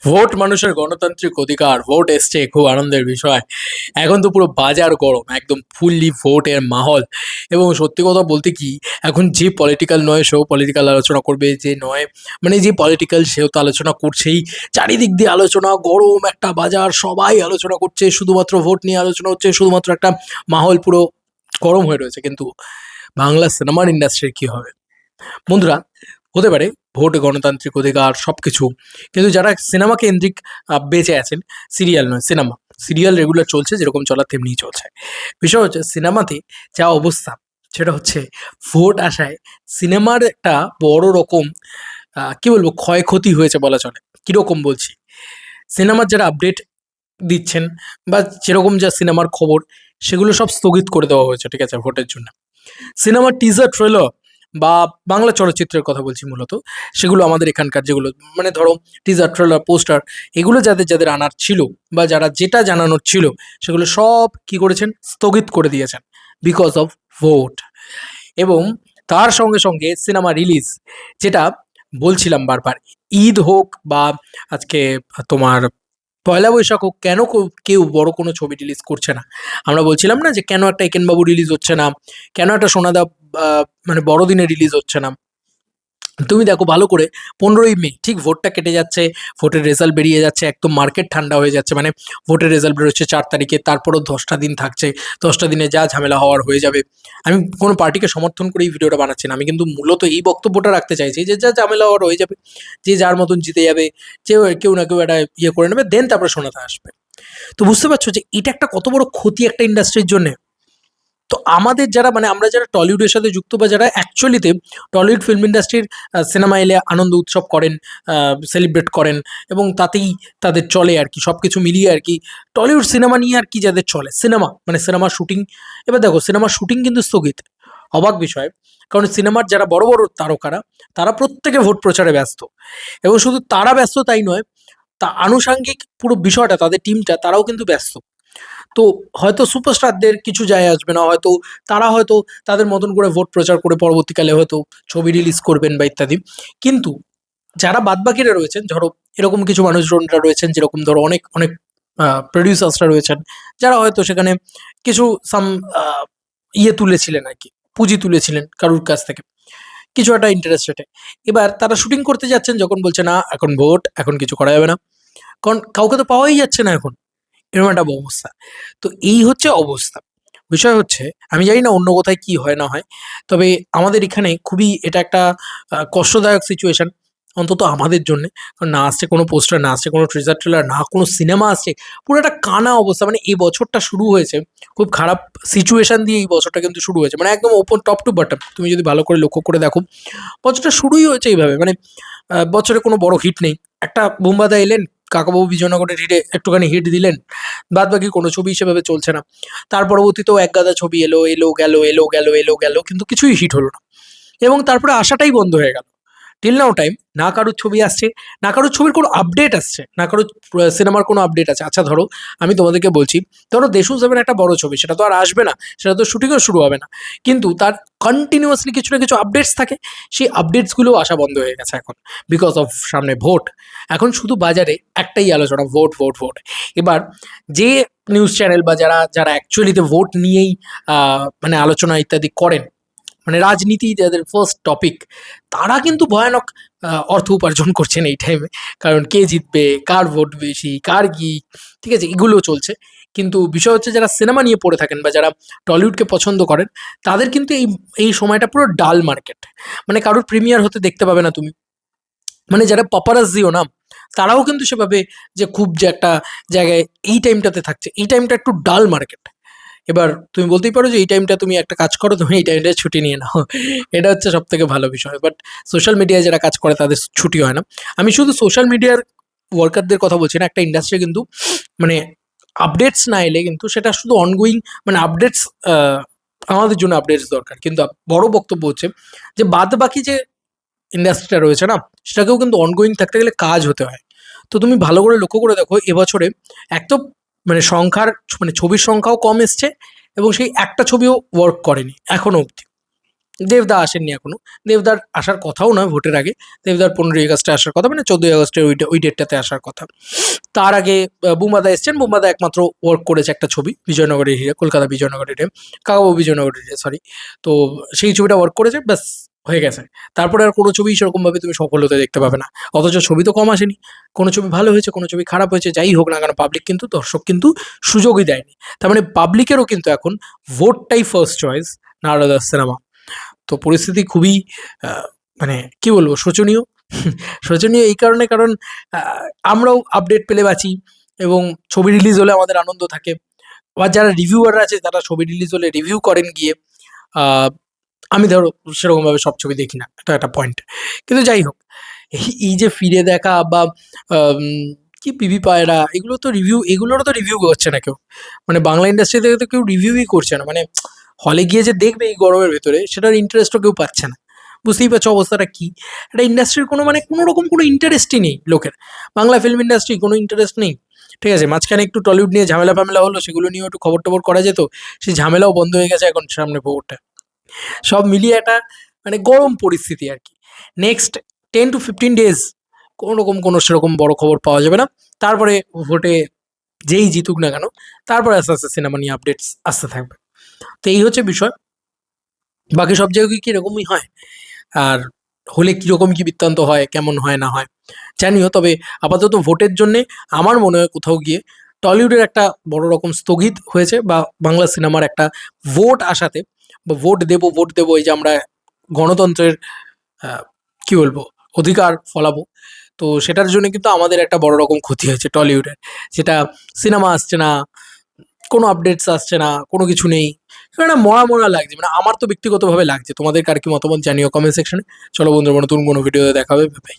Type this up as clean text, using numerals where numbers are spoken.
Vote মানুষের গণতান্ত্রিক অধিকার। ভোট এসছে, খুব আনন্দের বিষয়। এখন তো পুরো বাজার গরম, একদম ফুললি ভোটের মাহল। এবং সত্যি কথা বলতে কি, এখন যে পলিটিক্যাল নয় সেও পলিটিক্যাল আলোচনা করবে, যে নয় মানে যে পলিটিক্যাল সেও তো আলোচনা করছেই। চারিদিক দিয়ে আলোচনা, গরম একটা বাজার, সবাই আলোচনা করছে, শুধুমাত্র ভোট নিয়ে আলোচনা হচ্ছে, শুধুমাত্র একটা মাহল পুরো গরম হয়ে রয়েছে। কিন্তু বাংলা সিনেমার ইন্ডাস্ট্রির কি হবে বন্ধুরা? হতে পারে ভোট গণতান্ত্রিক অধিকার সবকিছু, কিন্তু যারা সিনেমা কেন্দ্রিক বেঁচে আছেন, সিরিয়াল নয় সিনেমা, সিরিয়াল রেগুলার চলছে, যেরকম চলার তেমনিই চলছে। বিষয় হচ্ছে সিনেমাতে যা অবস্থা, সেটা হচ্ছে ভোট আসায় সিনেমার একটা বড় রকম কি বলবো, ক্ষয়ক্ষতি হয়েছে বলা চলে। কিরকম বলছি, সিনেমার যারা আপডেট দিচ্ছেন বা যেরকম যা সিনেমার খবর, সেগুলো সব স্থগিত করে দেওয়া হয়েছে, ঠিক আছে, ভোটের জন্য। সিনেমার টিজার ট্রেলার বা বাংলা চলচ্চিত্রের কথা বলছি মূলত, সেগুলো আমাদের এখানকার যেগুলো, মানে ধরো টিজার ট্রেলার পোস্টার, এগুলো যাদের যাদের আনার ছিল বা যারা যেটা জানানোর ছিল, সেগুলো সব কি করেছেন, স্থগিত করে দিয়েছেন, বিকজ অফ ভোট। এবং তার সঙ্গে সঙ্গে সিনেমা রিলিজ, যেটা বলছিলাম বারবার, ঈদ হোক বা আজকে তোমার পয়লা বৈশাখ হোক, কেন কেউ বড় কোনো ছবি রিলিজ করছে না? আমরা বলছিলাম না যে কেন একটা একেনবাবু রিলিজ হচ্ছে না, কেন একটা সোনাদা মানে বড়দিনে রিলিজ হচ্ছে না। তুমি দেখো ভালো করে, 15ই মে ঠিক ভোটটা কেটে যাচ্ছে, ভোটের রেজাল্ট বেরিয়ে যাচ্ছে, একদম মার্কেট ঠান্ডা হয়ে যাচ্ছে, মানে ভোটের রেজাল্ট বেরোচ্ছে 4 তারিখে, তারপরও 10টা দিন থাকছে, 10টা দিনে যা ঝামেলা হওয়ার হয়ে যাবে। আমি কোনো পার্টিকে সমর্থন করে এই ভিডিওটা বানাচ্ছি না, আমি কিন্তু মূলত এই বক্তব্যটা রাখতে চাইছি যে যা ঝামেলা হওয়ার হয়ে যাবে, যে যার মতন জিতে যাবে, যে কেউ না কেউ একটা ইয়ে করে নেবে, দেন তারপরে শোনাতে আসবে। তো বুঝতে পারছো যে এটা একটা কত বড় ক্ষতি একটা ইন্ডাস্ট্রির জন্য। তো আমাদের যারা, মানে আমরা যারা টলিউডের সাথে যুক্ত বা যারা অ্যাকচুয়ালিতে টলিউড ফিল্ম ইন্ডাস্ট্রির সিনেমা এলে আনন্দ উৎসব করেন, সেলিব্রেট করেন, এবং তাতেই তাদের চলে আর কি, সব কিছু মিলিয়ে আর কি, টলিউড সিনেমা নিয়ে আর কি যাদের চলে, সিনেমা মানে সিনেমা শুটিং। এবার দেখো সিনেমার শুটিং কিন্তু স্থগিত, অবাক বিষয়। কারণ সিনেমার যারা বড় বড় তারকারা, তারা প্রত্যেকে ভোট প্রচারে ব্যস্ত, এবং শুধু তারা ব্যস্ত তাই নয়, তা আনুষাঙ্গিক পুরো বিষয়টা, তাদের টিমটা, তারাও কিন্তু ব্যস্ত। তো হয়তো সুপারস্টারদের কিছু যায় আসবে না, হয়তো তারা হয়তো তাদের মতন করে ভোট প্রচার করে পরবর্তীকালে হয়তো ছবি রিলিজ করবেন বা ইত্যাদি। কিন্তু যারা বাদবাকিরা রয়েছেন, ধরো এরকম কিছু মানুষজনরা রয়েছেন, যেরকম ধরো অনেক অনেক প্রডিউসার্সরা রয়েছেন, যারা হয়তো সেখানে কিছু সাম ইয়ে তুলেছিলেন আর কি, পুঁজি তুলেছিলেন কারুর কাছ থেকে কিছু একটা ইন্টারেস্ট রেটে। এবার তারা শুটিং করতে যাচ্ছেন, যখন বলছে না এখন ভোট, এখন কিছু করা যাবে না, কারণ কাউকে তো পাওয়াই যাচ্ছে না এখন, এরকম একটা অবস্থা। তো এই হচ্ছে অবস্থা। বিষয় হচ্ছে, আমি জানি না অন্য কোথায় কি হয় না হয়, তবে আমাদের এখানে খুবই এটা একটা কষ্টদায়ক সিচুয়েশন, অন্তত আমাদের জন্যে। কারণ না আসছে কোনো পোস্টার, না আসছে কোনো ট্রেজার ট্রেলার, না কোনো সিনেমা আসছে, পুরো একটা কানা অবস্থা। মানে এই বছরটা শুরু হয়েছে খুব খারাপ সিচুয়েশন দিয়ে, এই বছরটা কিন্তু শুরু হয়েছে, মানে একদম ওপেন টপ টু বটম, তুমি যদি ভালো করে লক্ষ্য করে দেখো, বছরটা শুরুই হয়েছে এইভাবে। মানে বছরে কোনো বড় হিট নেই, একটা বোমবাদা এলেন, কাকাবাবু বিজয়নগরের হিটে একটুখানি হিট দিলেন, বাদ বাকি কোনো ছবি সেভাবে চলছে না। তার পরবর্তীতেও এক গাদা ছবি এলো, এলো গেল, এলো গেল, এলো গেল, কিন্তু কিছুই হিট হলো না, এবং তারপরে আসাটাই বন্ধ হয়ে গেল। টিল নাও টাইম না কারোর ছবি আসছে, না কারোর ছবির কোনো আপডেট আসছে, না কারোর সিনেমার কোনো আপডেট আছে। আচ্ছা ধরো আমি তোমাদেরকে বলছি, ধরো দেশু সেভেন একটা বড় ছবি, সেটা তো আর আসবে না, সেটা তো শুটিংও শুরু হবে না, কিন্তু তার কন্টিনিউয়াসলি কিছু না কিছু আপডেটস থাকে, সেই আপডেটসগুলোও আসা বন্ধ হয়ে গেছে এখন, বিকজ অফ সামনে ভোট। এখন শুধু বাজারে একটাই আলোচনা, ভোট ভোট ভোট। এবার যে নিউজ চ্যানেল বা যারা যারা অ্যাকচুয়ালিতে ভোট নিয়েই মানে আলোচনা ইত্যাদি করেন, মানে রাজনীতি যাদের ফার্স্ট টপিক, তারা কিন্তু ভয়ানক অর্থ উপার্জন করছেন এই টাইমে। কারণ কে জিতবে, কার ভোট বেশি, কার কি, ঠিক আছে, এগুলো চলছে। কিন্তু বিষয় হচ্ছে, যারা সিনেমা নিয়ে পড়ে থাকেন বা যারা টলিউডকে পছন্দ করেন, তাদের কিন্তু এই এই সময়টা পুরো ডাল মার্কেট। মানে কারোর প্রিমিয়ার হতে দেখতে পাবে না তুমি, মানে যারা পাপারাজ্জিও না, তারাও কিন্তু সেভাবে যে খুব যে একটা জায়গায় এই টাইমটাতে থাকছে, এই টাইমটা একটু ডাল মার্কেট। এবার তুমি বলতেই পারো যে এই টাইমটা তুমি একটা কাজ করো, তুমি এই টাইমটা ছুটি নিয়ে নাও, এটা হচ্ছে সব থেকে ভালো বিষয়। বাট সোশ্যাল মিডিয়ায় যারা কাজ করে তাদের ছুটি হয় না। আমি শুধু সোশ্যাল মিডিয়ার ওয়ার্কারদের কথা বলছি না, একটা ইন্ডাস্ট্রি কিন্তু, মানে আপডেটস না এলে কিন্তু সেটা শুধু অনগোয়িং, মানে আপডেটস, আমাদের জন্য আপডেটস দরকার, কিন্তু বড় বক্তব্য হচ্ছে যে বাদ বাকি যে ইন্ডাস্ট্রিটা রয়েছে না, সেটাকেও কিন্তু অনগোয়িং থাকতে গেলে কাজ হতে হয়। তো তুমি ভালো করে লক্ষ্য করে দেখো, এবছরে এক তো মানে সংখ্যার, মানে ছবির সংখ্যাও কম এসছে, এবং সেই একটা ছবিও ওয়ার্ক করেনি এখনো অবধি। দেবদা আসেননি এখনো। দেবদার আসার কথাও নয় ভোটের আগে। দেবদার 15ই আগস্টে আসার কথা, মানে 14ই আগস্টের ওই ডেটটাতে আসার কথা। তার আগে বুম্বাদা এসছেন। বুম্বাদা একমাত্র ওয়ার্ক করেছে একটা ছবি, বিজয়নগরের হিরে, কলকাতা বিজয়নগরের হিরে, কাকাবাবু বিজয়নগরের হিরে, সরি। তো সেই ছবিটা ওয়ার্ক করেছে, ব্যাস হয়ে গেছে। তারপরে আর কোনো ছবিই সেরকমভাবে তুমি সফল হতে দেখতে পাবে না। অথচ ছবি তো কম আসেনি। কোনো ছবি ভালো হয়েছে, কোনো ছবি খারাপ হয়েছে, যাই হোক না কেন পাবলিক কিন্তু, দর্শক কিন্তু সুযোগই দেয়নি। তার মানে পাবলিকেরও কিন্তু এখন ভোটটাই ফার্স্ট চয়েস, নারদাস সিনেমা। তো পরিস্থিতি খুবই আহ, মানে কি বলবো, শোচনীয়। শোচনীয় এই কারণে, কারণ আমরাও আপডেট পেলে বাঁচি এবং ছবি রিলিজ হলে আমাদের আনন্দ থাকে। আবার যারা রিভিউয়ার আছে তারা ছবি রিলিজ হলে রিভিউ করেন গিয়ে। আহ, আমি ধরো সেরকমভাবে সব ছবি দেখি না, এটা একটা পয়েন্ট। কিন্তু যাই হোক, এই যে ফিরে দেখা বা আম, কি পিবি পায়রা, এগুলোরও তো রিভিউ করছে না কেউ। মানে বাংলা ইন্ডাস্ট্রি থেকে তো কেউ রিভিউই করছে না। মানে হলে গিয়ে যে দেখবে এই গরমের ভেতরে, সেটার ইন্টারেস্টও কেউ পাচ্ছে না। বুঝতেই পারছো অবস্থাটা কি। একটা ইন্ডাস্ট্রির কোনো মানে কোনো রকম কোনো ইন্টারেস্টই নেই লোকের। বাংলা ফিল্ম ইন্ডাস্ট্রি কোনো ইন্টারেস্ট নেই। ঠিক আছে, মাঝখানে একটু টলিউড নিয়ে ঝামেলা ফামেলা হলো, সেগুলো নিয়েও একটু খবর টবর করা যেত। সেই ঝামেলাও বন্ধ হয়ে গেছে এখন সামনে ভোটটা। সব মিলিয়ে একটা মানে গরম পরিস্থিতি আর কি। নেক্সট 10 to 15 ডেজ কোনো রকম কোনো সেরকম বড় খবর পাওয়া যাবে না। তারপরে ভোটে যেই জিতুক না কেন, তারপরে আস্তে আস্তে সিনেমা নিয়ে আপডেটস আসতে থাকবে। তো এই হচ্ছে বিষয়। বাকি সব জায়গায় কি এরকমই হয়, আর হলে কিরকম কি বৃত্তান্ত হয়, কেমন হয় না হয় জানিও। তবে আপাতত ভোটের জন্যে আমার মনে হয় কোথাও গিয়ে টলিউডের একটা বড় রকম স্থগিত হয়েছে, বা বাংলা সিনেমার একটা ভোট আসাতে, বা ভোট দেবো এই যে আমরা গণতন্ত্রের আহ, কি বলবো অধিকার ফলাবো, তো সেটার জন্য কিন্তু আমাদের একটা বড় রকম ক্ষতি হয়েছে টলিউডের। যেটা সিনেমা আসছে না, কোনো আপডেটস আসছে না, কোনো কিছু নেই। একটা মরা মরা লাগছে, মানে আমার তো ব্যক্তিগতভাবে লাগছে। তোমাদের কার কি মতামত জানিও কমেন্ট সেকশনে। চলো বন্ধুরা, নতুন কোনো ভিডিওতে দেখা হবে। বাই।